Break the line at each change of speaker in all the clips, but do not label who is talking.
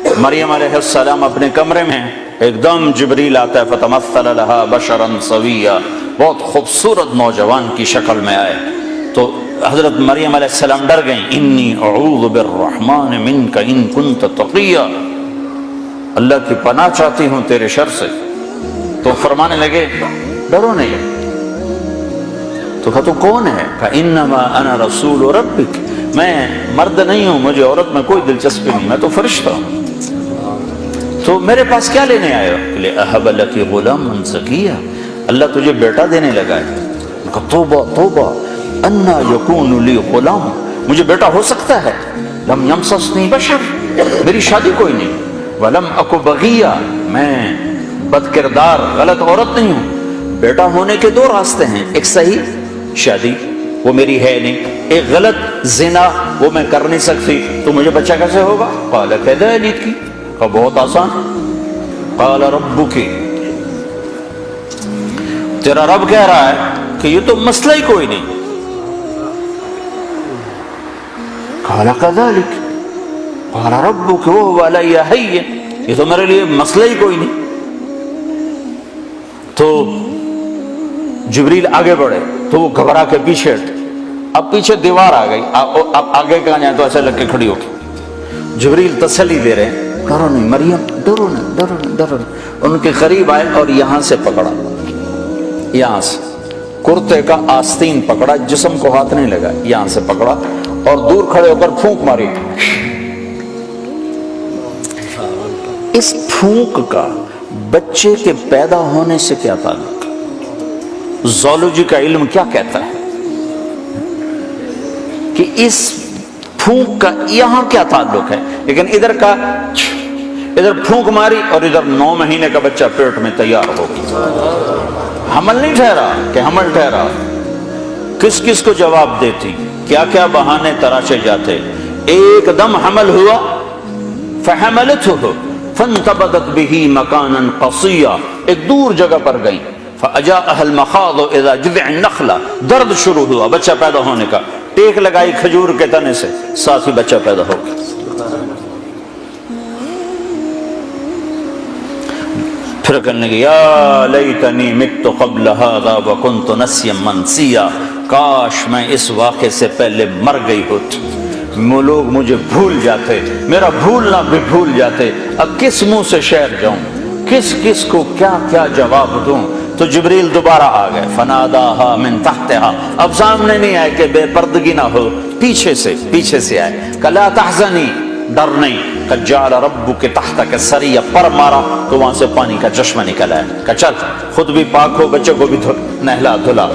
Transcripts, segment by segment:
مریم علیہ السلام اپنے کمرے میں، ایک دم جبریل آتا ہے، فتمثل لها بشرا سویا، بہت خوبصورت نوجوان کی شکل میں آئے تو حضرت مریم علیہ السلام ڈر گئیں، انی اعوذ بالرحمن منک ان کنت تقیا، اللہ کی پناہ چاہتی ہوں تیرے شر سے۔ تو فرمانے لگے ڈرو نہیں۔ تو کہا تو کون ہے؟ کہا انما انا رسول ربک، میں مرد نہیں ہوں، مجھے عورت میں کوئی دلچسپی نہیں، میں تو فرشتہ ہوں۔ تو میرے پاس کیا لینے آئے ہو؟ کہ اہب لک غلاما زکیا، اللہ تجھے بیٹا دینے لگا ہے۔ کہا توبہ توبہ، انا یکون لی غلام، مجھے بیٹا ہو سکتا ہے؟ لم یمسسنی بشر، میری شادی کوئی نہیں، ولم اک بغیا، میں بد کردار غلط عورت نہیں ہوں۔ بیٹا ہونے کے دو راستے ہیں، ایک صحیح شادی وہ میری ہے نہیں، ایک غلط زنا وہ میں کر نہیں سکتی، تو مجھے بچہ کیسے ہوگا؟ قال کذلک، کہا بہت آسان، قال ربک، تیرا رب کہہ رہا ہے کہ یہ تو مسئلہ ہی کوئی نہیں۔ قال کذلک قال ربک وهو علی ہین، یہ تو میرے لیے مسئلہ ہی کوئی نہیں۔ تو جبریل آگے بڑھے تو وہ گھبرا کے پیچھے ہٹے، اب پیچھے دیوار آ گئی، اب آگے کہاں جائیں تو ایسے لگ کے کھڑی ہو گئی۔ جبریل تسلی دے رہے ہیں، ڈرو نہیں مریم، ڈرو نہیں ڈرو نہیں ڈرو نہیں۔ ان کے قریب آئے اور یہاں سے پکڑا، یہاں سے کرتے کا آستین پکڑا، جسم کو ہاتھ نہیں لگا، یہاں سے پکڑا اور دور کھڑے ہو کر پھونک ماری۔ اس پھونک کا بچے کے پیدا ہونے سے کیا تعلق؟ زولوجی کا علم کیا کہتا ہے کہ اس پھونک کا یہاں کیا تعلق ہے؟ لیکن ادھر کا، ادھر پھونک ماری اور ادھر 9 مہینے کا بچہ پیٹ میں تیار ہو گیا۔ حمل نہیں ٹھہرا کہ حمل ٹھہرا، کس کس کو جواب دیتی، کیا کیا بہانے تراشے جاتے۔ ایک دم حمل ہوا، فحملته فانتبذت به مکانا قصیا، ایک دور جگہ پر گئی، فاجاءها المخاض اذا جذع النخلہ، درد شروع ہوا بچہ پیدا ہونے کا، ٹیک لگائی کھجور کے تنے سے، ساتھ ہی بچہ پیدا ہو گیا۔ پھر کہنے لگی یا لیتنی مت قبل هذا وکنت نسیا منسیا، کاش میں اس واقعے سے پہلے مر گئی ہوتی، لوگ مجھے بھول جاتے، میرا بھولنا بھی بھول جاتے، اب کس منہ سے شعر جاؤں، کس کس کو کیا کیا جواب دوں۔ تو جبریل دوبارہ آ گئے، فناداها من تحتها، اب سامنے نہیں آئے کہ بے پردگی نہ ہو، پیچھے سے آئے، کہ لا تحزنی، ڈر نہیں، کہ جعل ربک تحتک سریا، پر مارا تو وہاں سے پانی کا چشمہ نکل آیا، کہ چل خود بھی پاک ہو، بچے کو بھی نہلا دھلا۔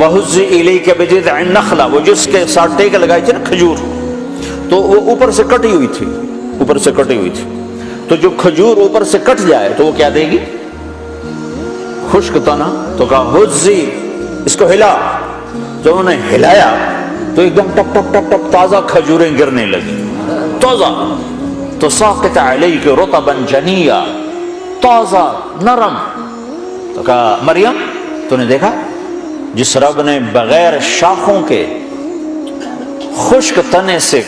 وہزی الیک بجذع النخلہ، وہ جس کے ساتھ ٹیک لگائی تھی نا کھجور، تو وہ اوپر سے کٹی ہوئی تھی، اوپر سے کٹی ہوئی تھی، تو جو کھجور اوپر سے کٹ جائے تو وہ کیا دے گی؟ خشک تنا۔ تو کہا ہزی، اس کو ہلا، جب انہوں نے ہلایا تو ایک دم ٹپ ٹپ ٹپ ٹپ تازہ کھجوریں گرنے لگی، تازہ، تو ساقط علیک رطبا جنیا، تازہ نرم۔ تو کہا مریم تو نے دیکھا جس رب نے بغیر شاخوں کے خشک تنے سے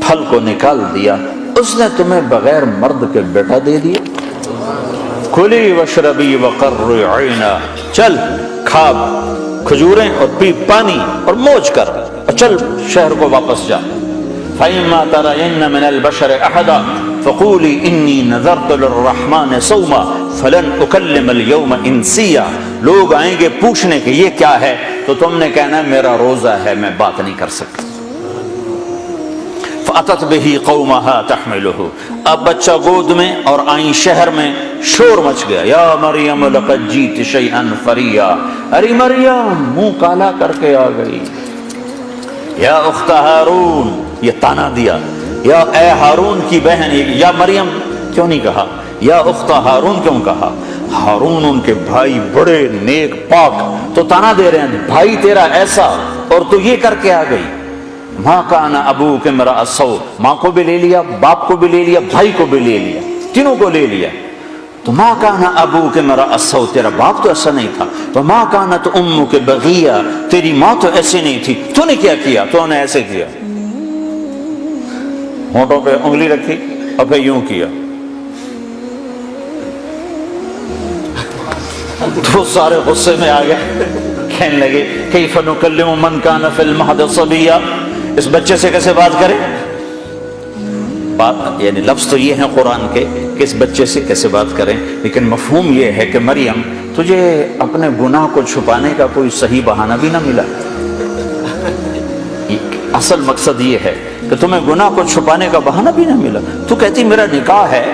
پھل کو نکال دیا، اس نے تمہیں بغیر مرد کے بیٹا دے دیا۔ کلی واشربی وقرری عینا، چل کھا کھجوریں اور پی پانی اور موج کر، اور چل شہر کو واپس جا۔ فإما ترين من البشر أحدا فقولي إني نذرت للرحمن صوما فلن أكلم اليوم إنسيا، لوگ آئیں گے پوچھنے کہ یہ کیا ہے تو تم نے کہنا میرا روزہ ہے، میں بات نہیں کر سکتا۔ فأتت به قومها تحمله، اب بچہ گود میں اور آئیں شہر میں، شور مچ گیا، یا مریم لقد جیت شیئا فریا، ارے مریم منہ کالا کر کے آ گئی، یا اخت ہارون، یہ تانا دیا، یا اے ہارون کی بہن، یا مریم کیوں نہیں کہا، یا اخت ہارون کیوں کہا؟ ہارون ان کے بھائی بڑے نیک پاک، تو تانا دے رہے ہیں بھائی تیرا ایسا اور تو یہ کر کے آ گئی۔ ماں کان ابوک امرأ سوء، ماں کو بھی لے لیا، باپ کو بھی لے لیا، بھائی کو بھی لے لیا، تینوں کو لے لیا۔ تو ماں کان ابوک امرأ سوء، تیرا باپ تو ایسا نہیں تھا، تو ماں کانت امک بغیہ، تیری ماں تو ایسی نہیں تھی، تو نے کیا کیا؟ تو نے ایسے کیا، ہونٹوں پہ انگلی رکھی، اب یوں کیا تو سارے غصے میں آ گئے، کہنے لگے کیف نکلم من کان فی المہد صبیا، اس بچے سے کیسے بات کریں؟ بات یعنی لفظ تو یہ ہیں قرآن کے کہ اس بچے سے کیسے بات کریں، لیکن مفہوم یہ ہے کہ مریم تجھے اپنے گناہ کو چھپانے کا کوئی صحیح بہانہ بھی نہ ملا۔ اصل مقصد یہ ہے کہ تمہیں گناہ کو چھپانے کا بہانہ بھی نہ ملا، تو کہتی میرا نکاح ہے،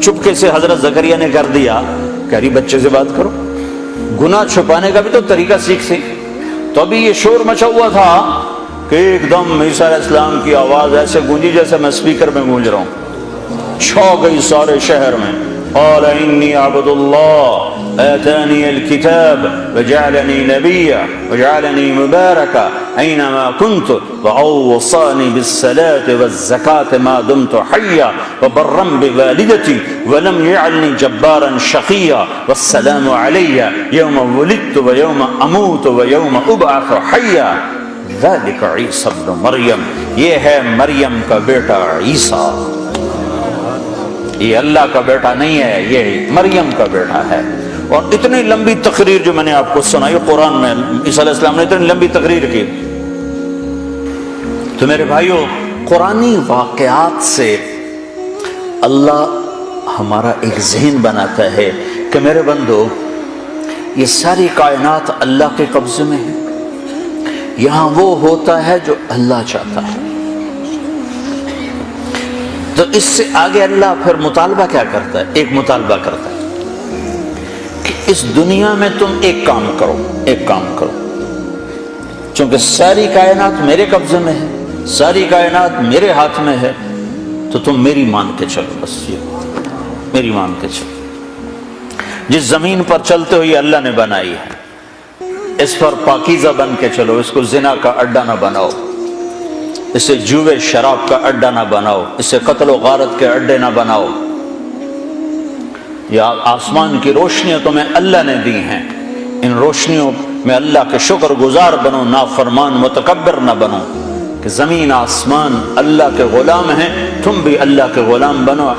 چپکے سے حضرت زکریا نے کر دیا، کہہ رہی بچے سے بات کرو، گناہ چھپانے کا بھی تو طریقہ سیکھ۔ تو ابھی یہ شور مچا ہوا تھا کہ ایک دم عیسیٰ علیہ السلام کی آواز ایسے گونجی جیسے میں اسپیکر میں گونج رہا ہوں، چھا گئی سارے شہر میں، قال انی عبد اللہ آتانی الکتاب وجعلنی نبیا وجعلنی مبارکا اینما کنت وأوصانی بالصلاة والزکاة ما دمت حیا وبرا بوالدتی ولم یجعلنی جبارا شقیا والسلام علی یوم ولدت ویوم اموت ویوم ابعث حیا ذلک عیسی ابن مریم، یہ ہے مریم کا بیٹا عیسیٰ، یہ اللہ کا بیٹا نہیں ہے، یہ مریم کا بیٹا ہے۔ اور اتنی لمبی تقریر جو میں نے آپ کو سنائی قرآن میں، عیسیٰ علیہ السلام نے اتنی لمبی تقریر کی۔ تو میرے بھائیوں، قرآنی واقعات سے اللہ ہمارا ایک ذہن بناتا ہے کہ میرے بندو یہ ساری کائنات اللہ کے قبضے میں ہے، یہاں وہ ہوتا ہے جو اللہ چاہتا ہے۔ تو اس سے آگے اللہ پھر مطالبہ کیا کرتا ہے؟ ایک مطالبہ کرتا ہے کہ اس دنیا میں تم ایک کام کرو، ایک کام کرو، چونکہ ساری کائنات میرے قبضے میں ہے، ساری کائنات میرے ہاتھ میں ہے، تو تم میری مان کے چلو، بس یہ میری مان کے چلو۔ جس زمین پر چلتے ہو یہ اللہ نے بنائی ہے، اس پر پاکیزہ بن کے چلو، اس کو زنا کا اڈا نہ بناؤ، اسے جوے شراب کا اڈا نہ بناؤ، اسے قتل و غارت کے اڈے نہ بناؤ۔ یا آسمان کی روشنیاں تمہیں اللہ نے دی ہیں، ان روشنیوں میں اللہ کے شکر گزار بنو، نافرمان متکبر نہ بنو، کہ زمین آسمان اللہ کے غلام ہیں، تم بھی اللہ کے غلام بنو۔